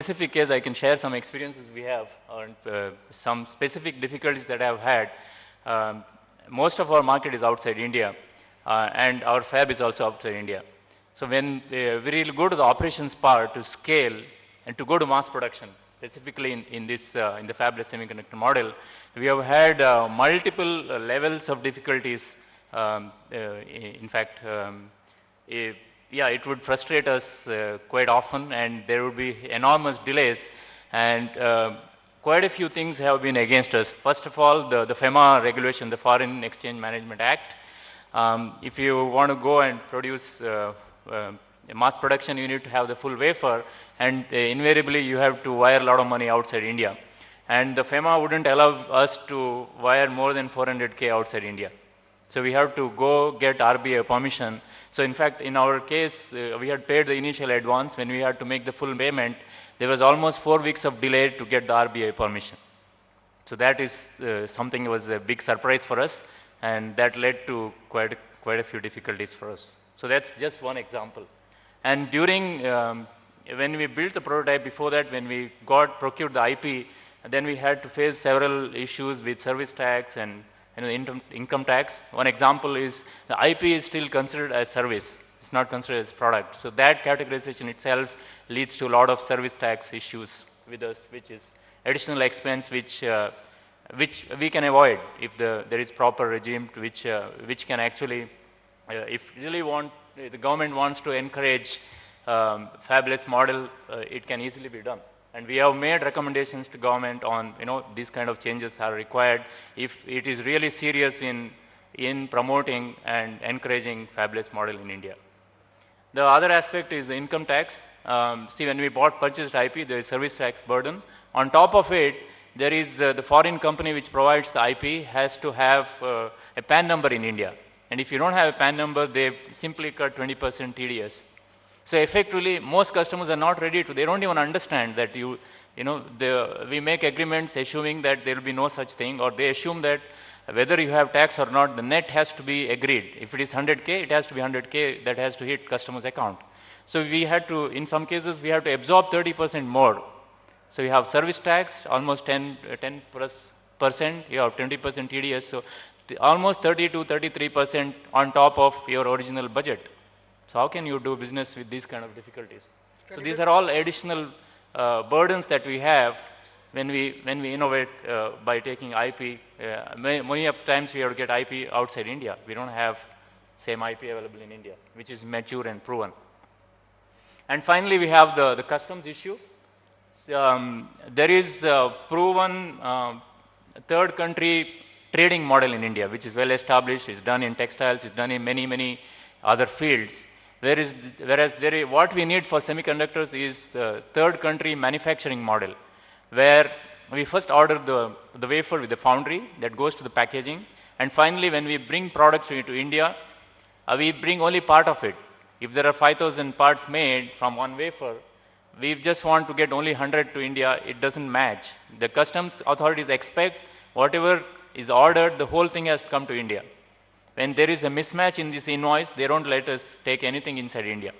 specific case, I can share some experiences we have or some specific difficulties that I've had. Most of our market is outside India, and our fab is also outside India. So when we will go to the operations part to scale and to go to mass production, specifically in this in the fabless semiconductor model, we have had multiple levels of difficulties. In fact, yeah, it would frustrate us quite often, and there would be enormous delays, and quite a few things have been against us. First of all, the FEMA regulation, the Foreign Exchange Management Act. If you want to go and produce mass production, you need to have the full wafer, and invariably you have to wire a lot of money outside India. And the FEMA wouldn't allow us to wire more than 400K outside India. So we have to go get RBI permission. So in fact, in our case, we had paid the initial advance. When we had to make the full payment, there was almost 4 weeks of delay to get the RBI permission. So that is something that was a big surprise for us, and that led to quite a few difficulties for us. So that's just one example. And during, when we built the prototype, before that, when we procured the IP, then we had to face several issues with service tax and income tax. One example is the IP is still considered as service. It's not considered as product. So that categorization itself leads to a lot of service tax issues with us, which is additional expense which we can avoid if there is proper regime to which can actually, if really the government wants to encourage fabless model, it can easily be done. And we have made recommendations to government on, these kind of changes are required if it is really serious in promoting and encouraging fabless model in India. The other aspect is the income tax. See, when we purchased IP, there is service tax burden. On top of it, there is the foreign company which provides the IP has to have a PAN number in India. And if you don't have a PAN number, they simply cut 20% TDS. So effectively, most customers are not ready to, they don't even understand that we make agreements assuming that there will be no such thing, or they assume that whether you have tax or not, the net has to be agreed. If it is 100K, it has to be 100K that has to hit customer's account. So we had to, in some cases, we have to absorb 30% more. So you have service tax, almost 10 plus percent, you have 20% TDS, so almost 30 to 33% on top of your original budget. So how can you do business with these kind of difficulties? So these are all additional burdens that we have when we innovate by taking IP. Many of times we have to get IP outside India. We don't have same IP available in India, which is mature and proven. And finally, we have the customs issue. There is a proven third country trading model in India, which is well established. It's done in textiles. It's done in many other fields. Whereas what we need for semiconductors is the third country manufacturing model, where we first order the wafer with the foundry that goes to the packaging, and finally when we bring products into India, we bring only part of it. If there are 5,000 parts made from one wafer, we just want to get only 100 to India, it doesn't match. The customs authorities expect whatever is ordered, the whole thing has to come to India. When there is a mismatch in this invoice, they don't let us take anything inside India.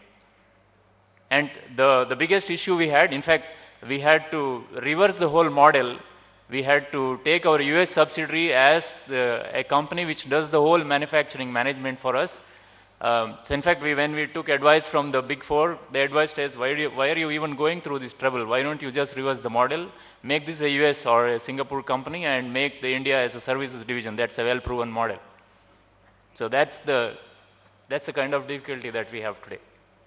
And the biggest issue we had, in fact, we had to reverse the whole model. We had to take our US subsidiary as a company which does the whole manufacturing management for us. So in fact, when we took advice from the Big Four, they advised us, why are you even going through this trouble? Why don't you just reverse the model, make this a US or a Singapore company, and make the India as a services division? That's a well-proven model. So that's the kind of difficulty that we have today.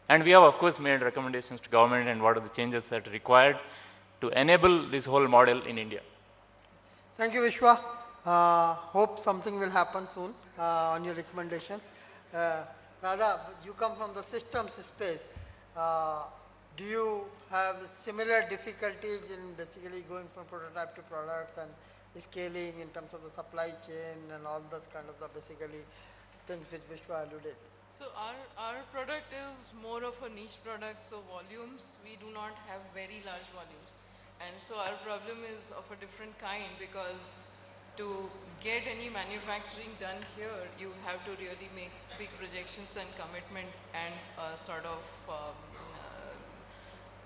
And we have, of course, made recommendations to government and what are the changes that are required to enable this whole model in India. Thank you, Vishwa. Hope something will happen soon on your recommendations. Radha, you come from the systems space. Do you have similar difficulties in basically going from prototype to products and scaling in terms of the supply chain and all those kind of the basically things which Vishwa alluded? So our product is more of a niche product, so volumes, we do not have very large volumes. And so our problem is of a different kind, because to get any manufacturing done here, you have to really make big projections and commitment and sort of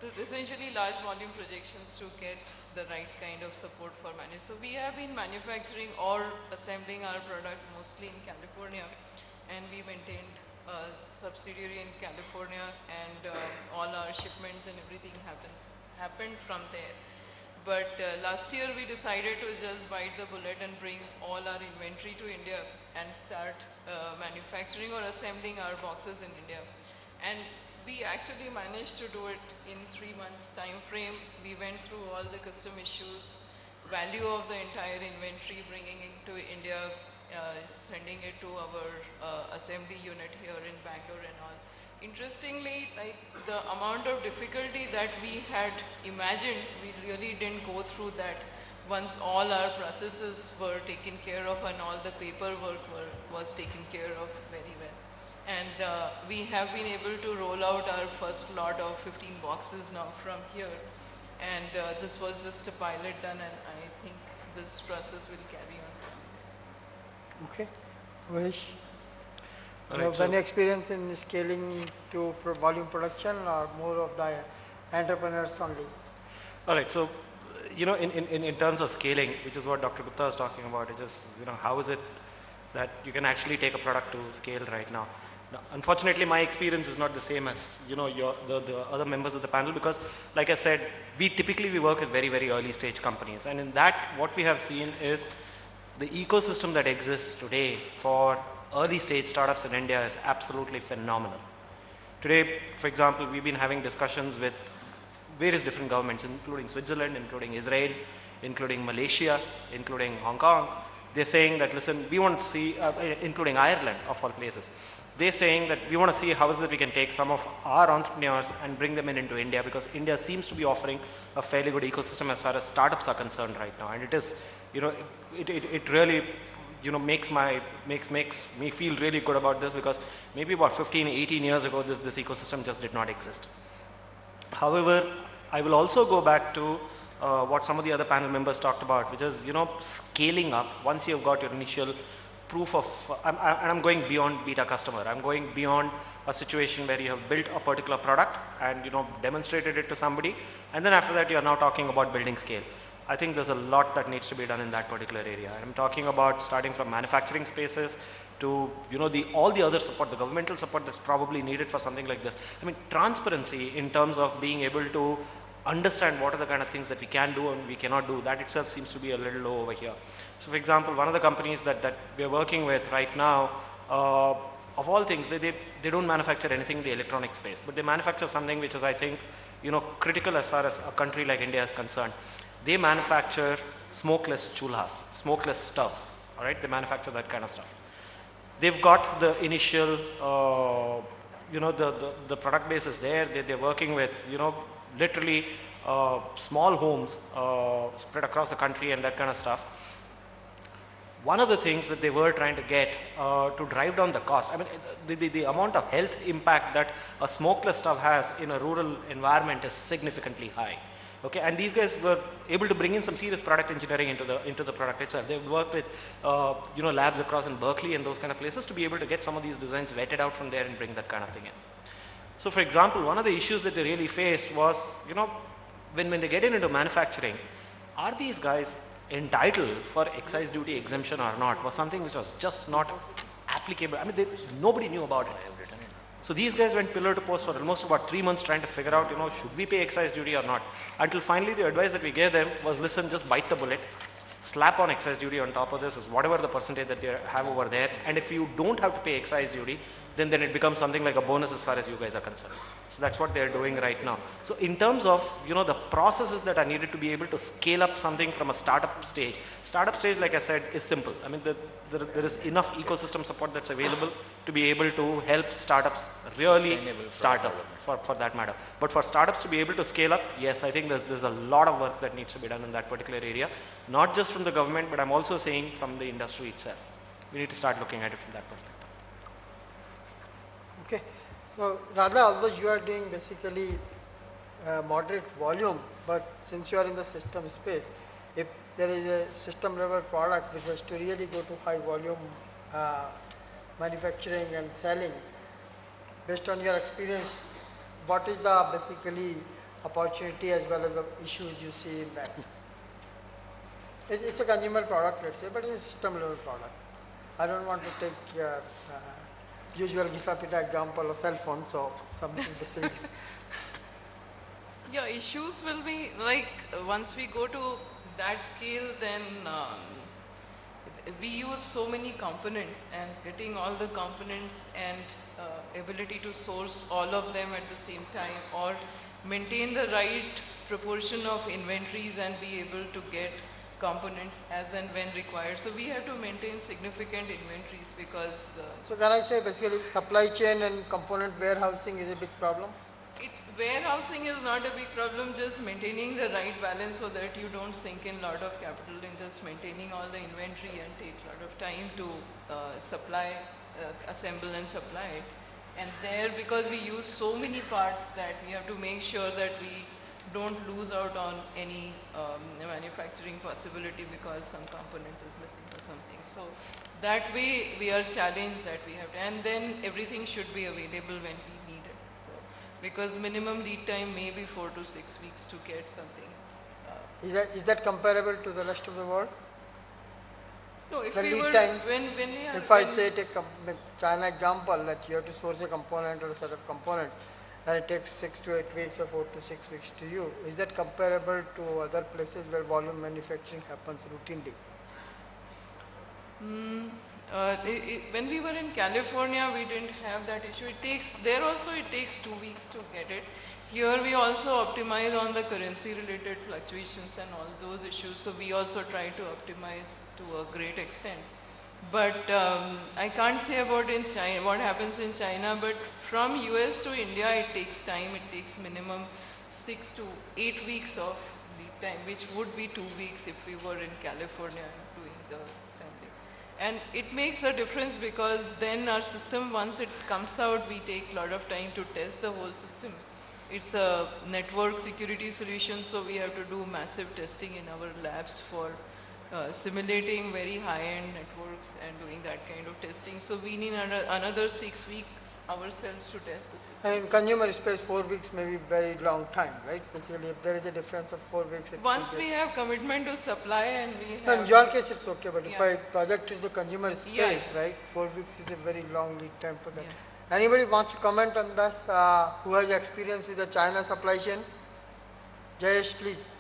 to essentially large volume projections to get the right kind of support for manufacturing. So we have been manufacturing or assembling our product mostly in California, and we maintained a subsidiary in California, and all our shipments and everything happened from there. But last year we decided to just bite the bullet and bring all our inventory to India and start manufacturing or assembling our boxes in India. And we actually managed to do it in 3 months time frame. We went through all the custom issues, value of the entire inventory, bringing it to India, sending it to our assembly unit here in Bangalore and all. Interestingly, like the amount of difficulty that we had imagined, we really didn't go through that once all our processes were taken care of and all the paperwork was taken care of very well. And we have been able to roll out our first lot of 15 boxes now from here. And this was just a pilot done, and I think this process will carry on. Okay. Rohesh? All You right, have any experience in scaling to volume production, or more of the entrepreneurs only? All right, so in terms of scaling, which is what Dr. Gupta is talking about, it just how is it that you can actually take a product to scale right now? Now, unfortunately, my experience is not the same as the other members of the panel, because like I said, we typically work with very, very early stage companies, and in that what we have seen is the ecosystem that exists today for early stage startups in India is absolutely phenomenal. Today, for example, we've been having discussions with various different governments, including Switzerland, including Israel, including Malaysia, including Hong Kong. They're saying that, listen, we want to see, including Ireland of all places, they're saying that we want to see how is it we can take some of our entrepreneurs and bring them into India, because India seems to be offering a fairly good ecosystem as far as startups are concerned right now. And it is, it really makes me feel really good about this, because maybe about 15, 18 years ago, this ecosystem just did not exist. However, I will also go back to what some of the other panel members talked about, which is, scaling up once you've got your initial proof of, and I'm going beyond beta customer. I'm going beyond a situation where you have built a particular product and, demonstrated it to somebody. And then after that, you're now talking about building scale. I think there's a lot that needs to be done in that particular area. I'm talking about starting from manufacturing spaces to all the other support, the governmental support that's probably needed for something like this. I mean, transparency in terms of being able to understand what are the kind of things that we can do and we cannot do, that itself seems to be a little low over here. So for example, one of the companies that we're working with right now, of all things, they don't manufacture anything in the electronic space, but they manufacture something which is, I think, critical as far as a country like India is concerned. They manufacture smokeless chulhas, smokeless stoves, all right? They manufacture that kind of stuff. They've got the initial, the product base is there. They're working with, literally small homes spread across the country and that kind of stuff. One of the things that they were trying to get to drive down the cost, I mean, the amount of health impact that a smokeless stove has in a rural environment is significantly high. Okay, and these guys were able to bring in some serious product engineering into the product itself. They've worked with labs across in Berkeley and those kind of places to be able to get some of these designs vetted out from there and bring that kind of thing in. So for example, one of the issues that they really faced was, when they get into manufacturing, are these guys entitled for excise duty exemption or not, was something which was just not applicable. I mean, nobody knew about it. So these guys went pillar to post for almost about 3 months trying to figure out, should we pay excise duty or not? Until finally the advice that we gave them was, listen, just bite the bullet, slap on excise duty on top of this is whatever the percentage that they have over there. And if you don't have to pay excise duty, then it becomes something like a bonus as far as you guys are concerned. So that's what they're doing right now. So in terms of, the processes that are needed to be able to scale up something from a startup stage, like I said, is simple. I mean, there is enough ecosystem support that's available to be able to help startups really start up for that matter. But for startups to be able to scale up, yes, I think there's a lot of work that needs to be done in that particular area, not just from the government, but I'm also saying from the industry itself. We need to start looking at it from that perspective. Okay. So Radha, although you are doing basically moderate volume, but since you are in the system space, if there is a system level product which has to really go to high volume manufacturing and selling, based on your experience, what is the basically opportunity as well as the issues you see in that? It's a consumer product, let's say, but it's a system level product. I don't want to take usual Gisapita example of cell phone, so something the same. Yeah, issues will be like once we go to that scale, then we use so many components, and getting all the components and ability to source all of them at the same time, or maintain the right proportion of inventories and be able to get components as and when required. So we have to maintain significant inventories because So can I say basically supply chain and component warehousing is a big problem? warehousing is not a big problem, just maintaining the right balance so that you don't sink in a lot of capital in just maintaining all the inventory and take a lot of time to assemble and supply it. And there, because we use so many parts, that we have to make sure that we don't lose out on any manufacturing possibility because some component is missing or something. So that way we are challenged that we have to, and then everything should be available when we need it. So because minimum lead time may be 4 to 6 weeks to get something. Is that comparable to the rest of the world? No, if The we lead were, time, when we are, If I when- say take China example that you have to source a component or a set of components and it takes 6 to 8 weeks or 4 to 6 weeks to you, is that comparable to other places where volume manufacturing happens routinely? when we were in California, we didn't have that issue. There also it takes 2 weeks to get it. Here we also optimize on the currency related fluctuations and all those issues. So we also try to optimize to a great extent. But I can't say about in China, what happens in China, but from US to India, it takes time. It takes minimum 6 to 8 weeks of lead time, which would be 2 weeks if we were in California doing the assembly. And it makes a difference because then our system, once it comes out, we take a lot of time to test the whole system. It's a network security solution, so we have to do massive testing in our labs for simulating very high-end networks and doing that kind of testing. So we need another 6 weeks ourselves to test the system. And in consumer space, 4 weeks may be very long time, right? Basically, if there is a difference of 4 weeks, it Once will we get- have commitment to supply and we No, have... in your case it's okay, but if Yeah. I project is the consumer space, Yeah. right? 4 weeks is a very long lead time for that. Yeah. Anybody wants to comment on this, who has experience with the China supply chain? Jayesh, please.